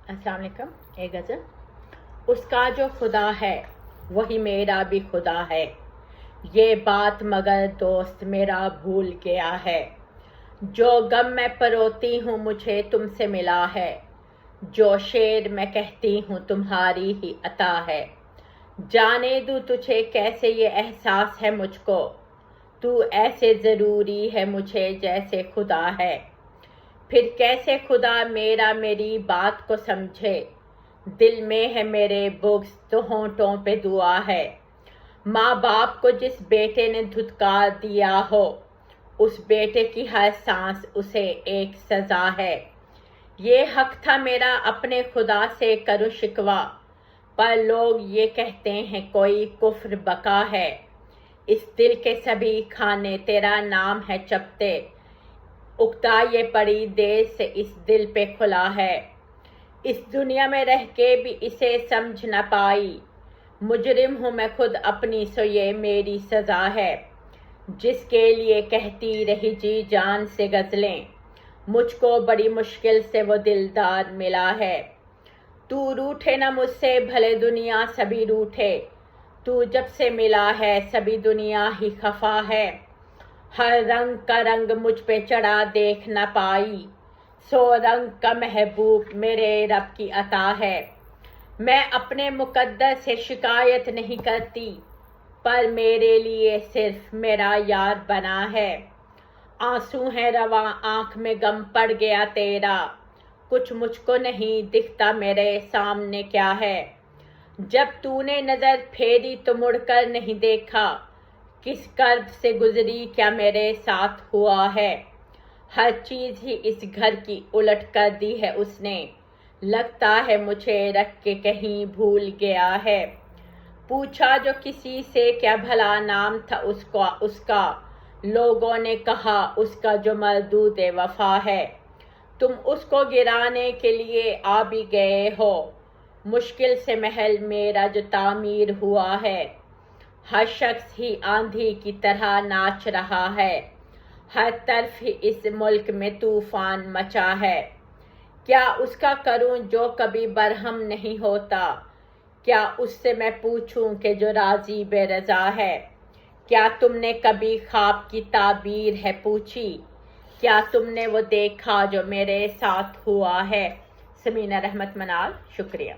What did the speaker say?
السلام علیکم. ایک غزل. اس کا جو خدا ہے وہی میرا بھی خدا ہے، یہ بات مگر دوست میرا بھول گیا ہے. جو غم میں پروتی ہوں مجھے تم سے ملا ہے، جو شعر میں کہتی ہوں تمہاری ہی عطا ہے. جانے دوں تجھے کیسے یہ احساس ہے مجھ کو، تو ایسے ضروری ہے مجھے جیسے خدا ہے. پھر کیسے خدا میرا میری بات کو سمجھے، دل میں ہے میرے بغض تو ہونٹوں پہ دعا ہے. ماں باپ کو جس بیٹے نے دھتکار دیا ہو، اس بیٹے کی ہر سانس اسے ایک سزا ہے. یہ حق تھا میرا اپنے خدا سے کروں شکوہ، پر لوگ یہ کہتے ہیں کوئی کفر بقا ہے. اس دل کے سبھی کھانے تیرا نام ہے چپتے، اکتا یہ پڑی دیر سے اس دل پہ کھلا ہے. اس دنیا میں رہ کے بھی اسے سمجھ نہ پائی، مجرم ہوں میں خود اپنی سو یہ میری سزا ہے. جس کے لیے کہتی رہی جی جان سے غزلیں، مجھ کو بڑی مشکل سے وہ دلدار ملا ہے. تو روٹھے نہ مجھ سے بھلے دنیا سبھی روٹھے، تو جب سے ملا ہے سبھی دنیا ہی خفا ہے. ہر رنگ کا رنگ مجھ پہ چڑھا دیکھ نہ پائی، سو رنگ کا محبوب میرے رب کی عطا ہے. میں اپنے مقدر سے شکایت نہیں کرتی، پر میرے لیے صرف میرا یار بنا ہے. آنسو ہے رواں آنکھ میں غم پڑ گیا تیرا، کچھ مجھ کو نہیں دکھتا میرے سامنے کیا ہے. جب تو نے نظر پھیری تو مڑ کر نہیں دیکھا، کس کرب سے گزری کیا میرے ساتھ ہوا ہے. ہر چیز ہی اس گھر کی الٹ کر دی ہے اس نے، لگتا ہے مجھے رکھ کے کہیں بھول گیا ہے. پوچھا جو کسی سے کیا بھلا نام تھا اس کا، لوگوں نے کہا اس کا جو مردود وفا ہے. تم اس کو گرانے کے لیے آ بھی گئے ہو، مشکل سے محل میرا جو تعمیر ہوا ہے. ہر شخص ہی آندھی کی طرح ناچ رہا ہے، ہر طرف ہی اس ملک میں طوفان مچا ہے. کیا اس کا کروں جو کبھی برہم نہیں ہوتا، کیا اس سے میں پوچھوں کہ جو راضی بے رضا ہے. کیا تم نے کبھی خواب کی تعبیر ہے پوچھی، کیا تم نے وہ دیکھا جو میرے ساتھ ہوا ہے. سمینہ رحمت منال. شکریہ.